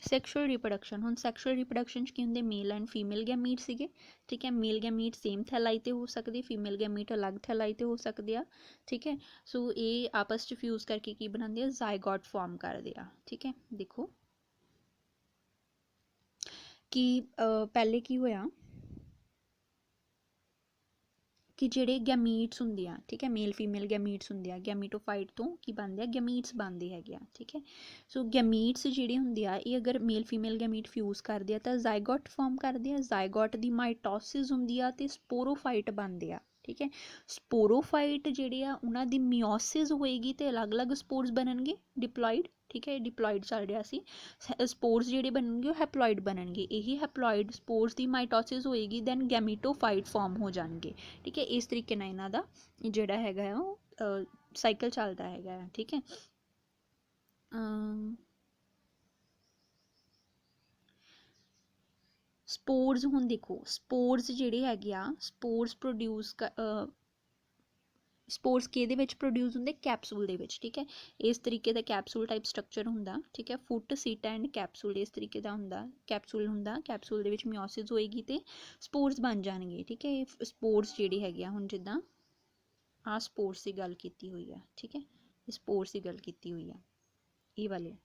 ਸੈਕਸ਼ੁਅਲ ਰਿਪਰੋਡਕਸ਼ਨ, ਹੁਣ ਸੈਕਸ਼ੁਅਲ ਰਿਪਰੋਡਕਸ਼ਨ 'ਚ ਕੀ ਹੁੰਦੇ, ਮੇਲ ਐਂਡ ਫੀਮੇਲ ਗੈਮੀਟ ਸੀਗੇ, ਠੀਕ ਹੈ। ਮੇਲ ਗੈਮੀਟ ਸੇਮ ਥੈਲਾਈ 'ਤੇ ਹੋ ਸਕਦੇ, ਫੀਮੇਲ ਗੈਮੀਟ ਅਲੱਗ ਥੈਲਾਈ 'ਤੇ ਹੋ ਸਕਦੇ ਆ, ਠੀਕ ਹੈ। ਸੋ ਇਹ ਆਪਸ 'ਚ ਫਿਊਜ਼ ਕਰਕੇ ਕੀ ਬਣਾਉਂਦੇ ਆ, ਜ਼ਾਈਗੋਟ ਫਾਰਮ ਕਰਦੇ ਆ, ਠੀਕ ਹੈ। ਦੇਖੋ ਕਿ ਪਹਿਲੇ ਕੀ ਹੋਇਆ ਕਿ ਜਿਹੜੇ ਗੈਮੀਟਸ ਹੁੰਦੇ ਆ, ਠੀਕ ਹੈ, ਮੇਲ ਫੀਮੇਲ ਗੈਮੀਟਸ ਹੁੰਦੇ ਆ, ਗੈਮੀਟੋਫਾਈਟ ਤੋਂ ਕੀ ਬਣਦੇ ਆ, ਗੈਮੀਟਸ ਬਣਦੇ ਹੈਗੇ ਆ, ਠੀਕ ਹੈ। ਸੋ ਗੈਮੀਟਸ ਜਿਹੜੇ ਹੁੰਦੇ ਆ ਇਹ ਅਗਰ ਮੇਲ ਫੀਮੇਲ ਗੈਮੀਟ ਫਿਊਜ਼ ਕਰਦੇ ਆ ਤਾਂ ਜ਼ਾਈਗੋਟ ਫਾਰਮ ਕਰਦੇ ਆ, ਜ਼ਾਈਗੋਟ ਦੀ ਮਾਈਟੋਸਿਸ ਹੁੰਦੀ ਆ ਤੇ ਸਪੋਰੋਫਾਈਟ ਬਣਦੇ ਆ, ਠੀਕ ਹੈ। ਸਪੋਰੋਫਾਈਟ ਜਿਹੜੇ ਆ ਉਹਨਾਂ ਦੀ ਮਿਓਸਿਸ ਹੋਏਗੀ ਤੇ ਅਲੱਗ-ਅਲੱਗ ਸਪੋਰਸ ਬਣਨਗੇ, ਡਿਪਲੋਇਡ, ਠੀਕ ਹੈ। ਡਿਪਲੋਇਡ ਚੱਲ ਰਿਹਾ ਸੀ, ਸਪੋਰਸ ਜਿਹੜੇ ਬਣਨਗੇ ਉਹ ਹੈਪਲੋਇਡ ਬਣਨਗੇ, ਇਹੀ ਹੈਪਲੋਇਡ ਸਪੋਰਸ ਦੀ ਮਾਈਟੋਸਿਸ ਹੋਏਗੀ ਦੈਨ ਗੈਮੀਟੋਫਾਈਟ ਫਾਰਮ ਹੋ ਜਾਣਗੇ, ਠੀਕ ਹੈ। ਇਸ ਤਰੀਕੇ ਨਾਲ ਇਹਨਾਂ ਦਾ ਜਿਹੜਾ ਹੈਗਾ ਆ ਉਹ ਸਾਈਕਲ ਚੱਲਦਾ ਹੈਗਾ, ਠੀਕ ਹੈ। ਸਪੋਰਸ, ਹੁਣ ਦੇਖੋ ਸਪੋਰਸ ਜਿਹੜੇ ਹੈਗੇ ਆ, ਸਪੋਰਸ ਪ੍ਰੋਡਿਊਸ ਸਪੋਰਸ ਕਿਹਦੇ ਵਿੱਚ ਪ੍ਰੋਡਿਊਸ ਹੁੰਦੇ, ਕੈਪਸੂਲ ਦੇ ਵਿੱਚ, ਠੀਕ ਹੈ। ਇਸ ਤਰੀਕੇ ਦਾ ਕੈਪਸੂਲ ਟਾਈਪ ਸਟਰਕਚਰ ਹੁੰਦਾ, ਠੀਕ ਹੈ। ਫੁੱਟ, ਸੀਟਾ ਐਂਡ ਕੈਪਸੂਲ ਇਸ ਤਰੀਕੇ ਦਾ ਹੁੰਦਾ, ਕੈਪਸੂਲ ਹੁੰਦਾ, ਕੈਪਸੂਲ ਦੇ ਵਿੱਚ ਮਿਓਸਿਸ ਹੋਏਗੀ ਤੇ ਸਪੋਰਸ ਬਣ ਜਾਣਗੇ, ਠੀਕ ਹੈ। ਇਹ ਸਪੋਰਸ ਜਿਹੜੇ ਹੈਗੇ ਆ, ਹੁਣ ਜਿੱਦਾਂ ਆਹ ਸਪੋਰਸ ਦੀ ਗੱਲ ਕੀਤੀ ਹੋਈ ਆ, ਠੀਕ ਹੈ, ਇਹ ਸਪੋਰਸ ਦੀ ਗੱਲ ਕੀਤੀ ਹੋਈ ਆ, ਇਹ ਵਾਲੇ।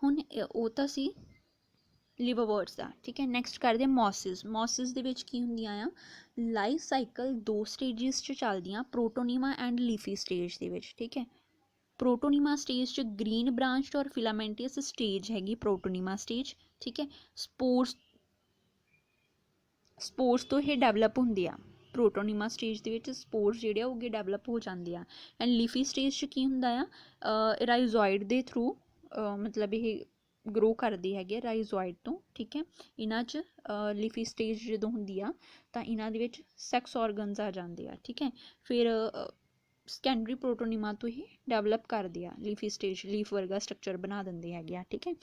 ਹੁਣ ਉਹ ਤਾਂ ਸੀ ਲਿਵਰਵਰਟਸ ਦਾ, ਠੀਕ ਹੈ। ਨੈਕਸਟ ਕਰਦੇ ਹਾਂ ਮੋਸਿਸ। ਮੋਸਿਸ ਦੇ ਵਿੱਚ ਕੀ ਹੁੰਦੀਆਂ ਆ, ਲਾਈਫ ਸਾਈਕਲ 2 ਸਟੇਜਿਸ 'ਚ ਚੱਲਦੀਆਂ, ਪ੍ਰੋਟੋਨੀਮਾ ਐਂਡ ਲੀਫੀ ਸਟੇਜ ਦੇ ਵਿੱਚ, ਠੀਕ ਹੈ। ਪ੍ਰੋਟੋਨੀਮਾ ਸਟੇਜ 'ਚ ਗ੍ਰੀਨ ਬ੍ਰਾਂਚਡ ਔਰ ਫਿਲਾਮੈਂਟੀਅਸ ਸਟੇਜ ਹੈਗੀ ਪ੍ਰੋਟੋਨੀਮਾ ਸਟੇਜ, ਠੀਕ ਹੈ। ਸਪੋਰਸ ਤੋਂ ਇਹ ਡਿਵੈਲਪ ਹੁੰਦੇ ਆ, ਪ੍ਰੋਟੋਨੀਮਾ ਸਟੇਜ ਦੇ ਵਿੱਚ ਸਪੋਰਸ ਜਿਹੜੇ ਆ ਉਹ ਅੱਗੇ ਡਿਵੈਲਪ ਹੋ ਜਾਂਦੇ ਆ। ਐਂਡ ਲੀਫੀ ਸਟੇਜ 'ਚ ਕੀ ਹੁੰਦਾ ਆ, ਰਾਈਜ਼ੋਇਡ ਦੇ ਥਰੂ ਮਤਲਬ ਇਹ ਗਰੋ ਕਰਦੀ ਹੈਗੀ ਰਾਈਜ਼ੋਇਡ ਤੋਂ, ਠੀਕ ਹੈ। ਇਹਨਾਂ 'ਚ ਲੀਫੀ ਸਟੇਜ ਜਦੋਂ ਹੁੰਦੀ ਆ ਤਾਂ ਇਹਨਾਂ ਦੇ ਵਿੱਚ ਸੈਕਸ ਔਰਗਨਸ ਆ ਜਾਂਦੇ ਆ, ਠੀਕ ਹੈ। ਫਿਰ ਸੈਕੰਡਰੀ ਪ੍ਰੋਟੋਨੀਮਾ ਤੋਂ ਹੀ ਡਿਵੈਲਪ ਕਰਦੇ ਆ ਲੀਫੀ ਸਟੇਜ, ਲੀਫ ਵਰਗਾ ਸਟਰਕਚਰ ਬਣਾ ਦਿੰਦੇ ਹੈਗੇ ਆ, ਠੀਕ ਹੈ।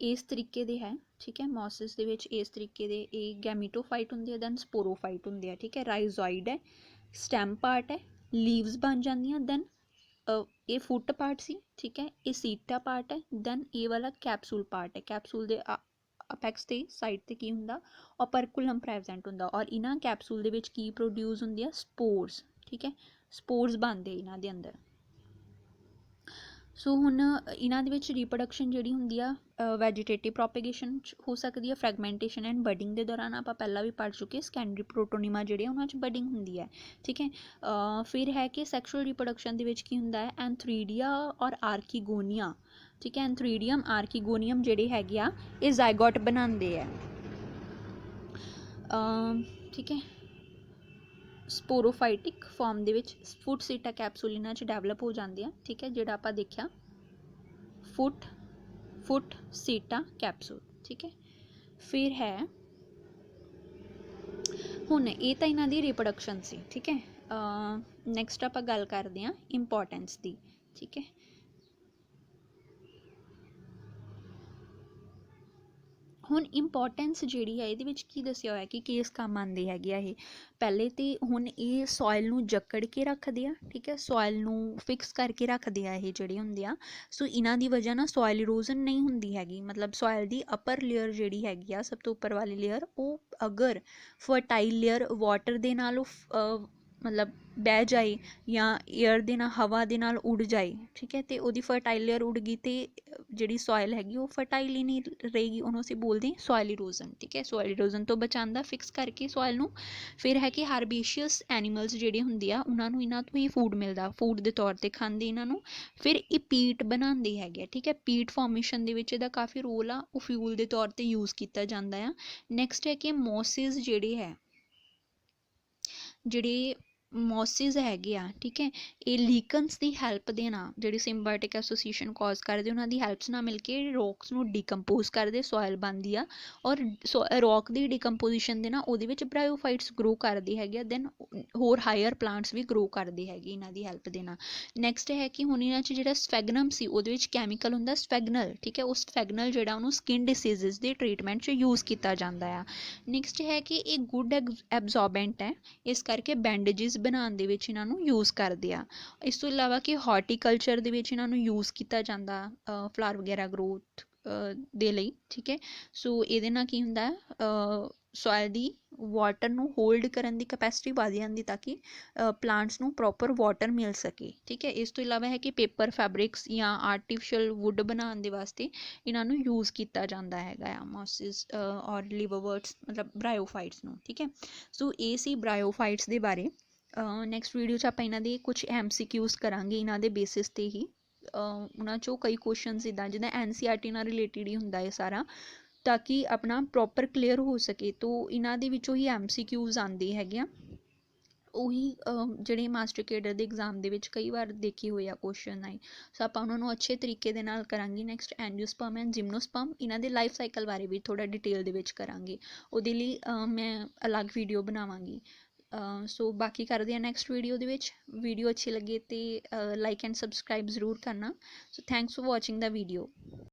ਇਸ ਤਰੀਕੇ ਦੇ ਹੈ, ਠੀਕ ਹੈ। ਮੋਸਿਸ ਦੇ ਵਿੱਚ ਇਸ ਤਰੀਕੇ ਦੇ ਇਹ ਗੈਮੀਟੋਫਾਈਟ ਹੁੰਦੇ ਆ, ਦੈਨ ਸਪੋਰੋਫਾਈਟ ਹੁੰਦੇ ਆ, ਠੀਕ ਹੈ। ਰਾਈਜ਼ੋਇਡ ਹੈ, ਸਟੈਮ ਪਾਰਟ ਹੈ, ਲੀਵਸ ਬਣ ਜਾਂਦੀਆਂ, ਦੈਨ ਇਹ ਫੁੱਟ ਪਾਰਟ ਸੀ, ਠੀਕ ਹੈ। ਇਹ ਸੀਟਾ ਪਾਰਟ ਹੈ, ਦੈਨ ਇਹ ਵਾਲਾ ਕੈਪਸੂਲ ਪਾਰਟ ਹੈ। ਕੈਪਸੂਲ ਦੇ ਅਪੈਕਸ ਤੇ ਸਾਈਡ ਤੇ ਕੀ ਹੁੰਦਾ, ਓਪਰਕੁਲਮ ਪ੍ਰੈਜ਼ੈਂਟ ਹੁੰਦਾ, ਔਰ ਇਹਨਾਂ ਕੈਪਸੂਲ ਦੇ ਵਿੱਚ ਕੀ ਪ੍ਰੋਡਿਊਸ ਹੁੰਦੀ ਆ, ਸਪੋਰਸ, ਠੀਕ ਹੈ। ਸਪੋਰਸ ਬਣਦੇ ਇਹਨਾਂ ਦੇ ਅੰਦਰ। ਸੋ ਹੁਣ ਇਹਨਾਂ ਦੇ ਵਿੱਚ ਰੀਪਰੋਡਕਸ਼ਨ ਜਿਹੜੀ ਹੁੰਦੀ ਆ ਵੈਜੀਟੇਟਿਵ ਪ੍ਰੋਪੇਗੇਸ਼ਨ ਹੋ ਸਕਦੀ ਹੈ, ਫਰੈਗਮੈਂਟੇਸ਼ਨ ਐਂਡ ਬਡਿੰਗ ਦੇ ਦੌਰਾਨ ਆਪਾਂ ਪਹਿਲਾਂ ਵੀ ਪੜ੍ਹ ਚੁੱਕੇ, ਸੈਕੰਡਰੀ ਪ੍ਰੋਟੋਨੀਮਾ ਜਿਹੜੇ ਉਹਨਾਂ 'ਚ ਬਡਿੰਗ ਹੁੰਦੀ ਹੈ, ਠੀਕ ਹੈ। ਫਿਰ ਹੈ ਕਿ ਸੈਕਸ਼ੂਅਲ ਰੀਪਰੋਡਕਸ਼ਨ ਦੇ ਵਿੱਚ ਕੀ ਹੁੰਦਾ ਹੈ, ਐਂਥਰੀਡੀਆ ਔਰ ਆਰਕੀਗੋਨੀਆ, ਠੀਕ ਹੈ। ਐਂਥਰੀਡੀਅਮ ਆਰਕੀਗੋਨੀਅਮ ਜਿਹੜੇ ਹੈਗੇ ਆ ਇਹ ਜ਼ਾਈਗੋਟ ਬਣਾਉਂਦੇ ਆ, ਠੀਕ ਹੈ। ਸਪੋਰੋਫਾਈਟਿਕ ਫਾਰਮ ਦੇ ਵਿੱਚ ਫੁੱਟ, ਸੀਟਾ, ਕੈਪਸੂਲ ਇਹਨਾਂ 'ਚ ਡਿਵੈਲਪ ਹੋ ਜਾਂਦੇ ਆ, ਠੀਕ ਹੈ। ਜਿਹੜਾ ਆਪਾਂ ਦੇਖਿਆ ਫੁੱਟ ਸੀਟਾ ਕੈਪਸੂਲ, ਠੀਕ ਹੈ। ਫਿਰ ਹੈ ਹੁਣ ਇਹ ਤਾਂ ਇਹਨਾਂ ਦੀ ਰੀਪਰੋਡਕਸ਼ਨ ਸੀ, ਠੀਕ ਹੈ। ਨੈਕਸਟ ਆਪਾਂ ਗੱਲ ਕਰਦੇ ਹਾਂ ਇੰਪੋਰਟੈਂਸ ਦੀ, ਠੀਕ ਹੈ। ਹੁਣ ਇੰਪੋਰਟੈਂਸ ਜਿਹੜੀ ਹੈ ਇਹਦੇ ਵਿੱਚ ਕੀ ਦੱਸਿਆ ਹੋਇਆ ਕਿ ਕਿਸ ਕੰਮ ਆਉਂਦੇ ਹੈਗੇ ਆ ਇਹ। ਪਹਿਲੇ ਤਾਂ ਹੁਣ ਇਹ ਸੋਇਲ ਨੂੰ ਜਕੜ ਕੇ ਰੱਖਦੇ ਆ, ਠੀਕ ਹੈ। ਸੋਇਲ ਨੂੰ ਫਿਕਸ ਕਰਕੇ ਰੱਖਦੇ ਆ ਇਹ ਜਿਹੜੇ ਹੁੰਦੇ ਆ। ਸੋ ਇਹਨਾਂ ਦੀ ਵਜ੍ਹਾ ਨਾਲ ਸੋਇਲ ਇਰੋਜ਼ਨ ਨਹੀਂ ਹੁੰਦੀ ਹੈਗੀ, ਮਤਲਬ ਸੋਇਲ ਦੀ ਅਪਰ ਲੇਅਰ ਜਿਹੜੀ ਹੈਗੀ ਆ, ਸਭ ਤੋਂ ਉੱਪਰ ਵਾਲੀ ਲੇਅਰ, ਉਹ ਅਗਰ ਫਰਟਾਈਲ ਲੇਅਰ ਵਾਟਰ ਦੇ ਨਾਲ ਉਹ ਮਤਲਬ ਬਹਿ ਜਾਏ ਜਾਂ ਏਅਰ ਦੇ ਨਾਲ, ਹਵਾ ਦੇ ਨਾਲ ਉੱਡ ਜਾਏ, ਠੀਕ ਹੈ, ਅਤੇ ਉਹਦੀ ਫਰਟਾਈਲ ਲੇਅਰ ਉੱਡ ਗਈ ਅਤੇ ਜਿਹੜੀ ਸੋਇਲ ਹੈਗੀ ਉਹ ਫਰਟਾਈਲ ਹੀ ਨਹੀਂ ਰਹੇਗੀ, ਉਹਨੂੰ ਅਸੀਂ ਬੋਲਦੇ ਹਾਂ ਸੋਇਲ ਇਰੋਜ਼ਨ, ਠੀਕ ਹੈ। ਸੋਇਲ ਇਰੋਜ਼ਨ ਤੋਂ ਬਚਾਉਂਦਾ ਫਿਕਸ ਕਰਕੇ ਸੋਇਲ ਨੂੰ। ਫਿਰ ਹੈ ਕਿ ਹਾਰਬੇਸ਼ੀਅਸ ਐਨੀਮਲਸ ਜਿਹੜੇ ਹੁੰਦੇ ਆ ਉਹਨਾਂ ਨੂੰ ਇਹਨਾਂ ਤੋਂ ਹੀ ਫੂਡ ਮਿਲਦਾ, ਫੂਡ ਦੇ ਤੌਰ 'ਤੇ ਖਾਂਦੇ ਇਹਨਾਂ ਨੂੰ। ਫਿਰ ਇਹ ਪੀਟ ਬਣਾਉਂਦੇ ਹੈਗੇ, ਠੀਕ ਹੈ। ਪੀਟ ਫਾਰਮੇਸ਼ਨ ਦੇ ਵਿੱਚ ਇਹਦਾ ਕਾਫੀ ਰੋਲ ਆ, ਉਹ ਫਿਊਲ ਦੇ ਤੌਰ 'ਤੇ ਯੂਜ਼ ਕੀਤਾ ਜਾਂਦਾ ਆ। ਨੈਕਸਟ ਹੈ ਕਿ ਮੋਸਿਸ ਜਿਹੜੇ ਮੋਸਿਸ ਹੈਗੇ ਆ, ਠੀਕ ਹੈ, ਇਹ ਲੀਕਨਸ ਦੀ ਹੈਲਪ ਦੇ ਨਾਲ, ਜਿਹੜੀ ਸਿੰਬਾਇਓਟਿਕ ਐਸੋਸੀਏਸ਼ਨ ਕਾਜ਼ ਕਰਦੇ, ਉਹਨਾਂ ਦੀ ਹੈਲਪਸ ਨਾਲ ਮਿਲ ਕੇ ਰੌਕਸ ਨੂੰ ਡੀਕੰਪੋਜ਼ ਕਰਦੇ, ਸੋਇਲ ਬਣਦੀ ਆ। ਔਰ ਰੌਕ ਦੀ ਡੀਕੰਪੋਜੀਸ਼ਨ ਦੇ ਨਾਲ ਉਹਦੇ ਵਿੱਚ ਬ੍ਰਾਇਓਫਾਈਟਸ ਗਰੋ ਕਰਦੇ ਹੈਗੇ ਆ, ਦੈਨ ਹੋਰ ਹਾਇਰ ਪਲਾਂਟਸ ਵੀ ਗਰੋ ਕਰਦੇ ਹੈਗੇ ਇਹਨਾਂ ਦੀ ਹੈਲਪ ਦੇ ਨਾਲ। ਨੈਕਸਟ ਹੈ ਕਿ ਹੁਣ ਇਹਨਾਂ 'ਚ ਜਿਹੜਾ ਸਫੈਗਨਮ ਸੀ ਉਹਦੇ ਵਿੱਚ ਕੈਮੀਕਲ ਹੁੰਦਾ ਸਫੈਗਨਲ, ਠੀਕ ਹੈ। ਉਹ ਸਫੈਗਨਲ ਜਿਹੜਾ ਉਹਨੂੰ ਸਕਿਨ ਡਿਸੀਜ਼ਸ ਦੇ ਟਰੀਟਮੈਂਟ 'ਚ ਯੂਜ਼ ਕੀਤਾ ਜਾਂਦਾ ਆ। ਨੈਕਸਟ ਹੈ ਕਿ ਇਹ ਗੁੱਡ ਐਬਜ਼ੋਰਬੈਂਟ ਹੈ, ਇਸ ਕਰਕੇ ਬੈਂਡੇਜਿਸ ਬਣਾਉਣ ਦੇ ਵਿੱਚ ਇਹਨਾਂ ਨੂੰ ਯੂਜ਼ ਕਰਦੇ ਆ। ਇਸ ਤੋਂ ਇਲਾਵਾ ਕਿ ਹਾਰਟੀਕਲਚਰ ਦੇ ਵਿੱਚ ਇਹਨਾਂ ਨੂੰ ਯੂਜ਼ ਕੀਤਾ ਜਾਂਦਾ ਫਲਾਵਰ ਵਗੈਰਾ ਗਰੋਥ ਦੇ ਲਈ, ਠੀਕ ਹੈ। ਸੋ ਇਹਦੇ ਨਾਲ ਕੀ ਹੁੰਦਾ, ਸੋਇਲ ਦੀ ਵਾਟਰ ਨੂੰ ਹੋਲਡ ਕਰਨ ਦੀ ਕਪੈਸਿਟੀ ਵੱਧ ਜਾਂਦੀ ਤਾਂ ਕਿ ਪਲਾਂਟਸ ਨੂੰ ਪ੍ਰੋਪਰ ਵਾਟਰ ਮਿਲ ਸਕੇ, ਠੀਕ ਹੈ। ਇਸ ਤੋਂ ਇਲਾਵਾ ਹੈ ਕਿ ਪੇਪਰ, ਫੈਬਰਿਕਸ ਜਾਂ ਆਰਟੀਫਿਸ਼ਲ ਵੁੱਡ ਬਣਾਉਣ ਦੇ ਵਾਸਤੇ ਇਹਨਾਂ ਨੂੰ ਯੂਜ਼ ਕੀਤਾ ਜਾਂਦਾ ਹੈਗਾ ਆ, ਮੋਸਿਸ ਔਰ ਲਿਵਰਵਰਟਸ ਮਤਲਬ ਬ੍ਰਾਇਓਫਾਈਟਸ ਨੂੰ, ਠੀਕ ਹੈ। ਸੋ ਇਹ ਸੀ ਬ੍ਰਾਇਓਫਾਈਟਸ ਦੇ ਬਾਰੇ। ਨੈਕਸਟ ਵੀਡੀਓ 'ਚ ਆਪਾਂ ਇਹਨਾਂ ਦੇ ਕੁਛ MCQs ਕਰਾਂਗੇ ਇਹਨਾਂ ਦੇ ਬੇਸਿਸ 'ਤੇ ਹੀ। ਉਹਨਾਂ 'ਚੋਂ ਕਈ ਕੁਐਸਚਨਸ ਜਿੱਦਾਂ NCERT ਨਾਲ ਰਿਲੇਟਿਡ ਹੀ ਹੁੰਦਾ ਇਹ ਸਾਰਾ, ਤਾਂ ਕਿ ਆਪਣਾ ਪ੍ਰੋਪਰ ਕਲੀਅਰ ਹੋ ਸਕੇ। ਤੋ ਇਹਨਾਂ ਦੇ ਵਿੱਚੋਂ ਹੀ MCQs ਆਉਂਦੇ ਹੈਗੇ ਆ, ਉਹੀ ਜਿਹੜੇ ਮਾਸਟਰ ਕੇਡਰ ਦੇ ਐਗਜ਼ਾਮ ਦੇ ਵਿੱਚ ਕਈ ਵਾਰ ਦੇਖੇ ਹੋਏ ਆ ਕੁਐਸਚਨ ਆਏ। ਸੋ ਆਪਾਂ ਉਹਨਾਂ ਨੂੰ ਅੱਛੇ ਤਰੀਕੇ ਦੇ ਨਾਲ ਕਰਾਂਗੇ। ਨੈਕਸਟ ਐਂਜੀਓਸਪਰਮ ਐਂਡ ਜਿਮਨੋਸਪਰਮ, ਇਹਨਾਂ ਦੇ ਲਾਈਫ ਸਾਈਕਲ ਬਾਰੇ ਵੀ ਥੋੜ੍ਹਾ ਡਿਟੇਲ ਦੇ ਵਿੱਚ ਕਰਾਂਗੇ। ਉਹਦੇ ਲਈ ਮੈਂ ਅਲੱਗ ਵੀਡੀਓ ਬਣਾਵਾਂਗੀ। ਸੋ ਬਾਕੀ ਕਰਦੇ ਹਾਂ ਨੈਕਸਟ ਵੀਡੀਓ ਦੇ ਵਿੱਚ। ਵੀਡੀਓ ਅੱਛੀ ਲੱਗੇ ਤੇ ਲਾਈਕ ਐਂਡ ਸਬਸਕ੍ਰਾਈਬ ਜ਼ਰੂਰ ਕਰਨਾ। So thanks for watching the video.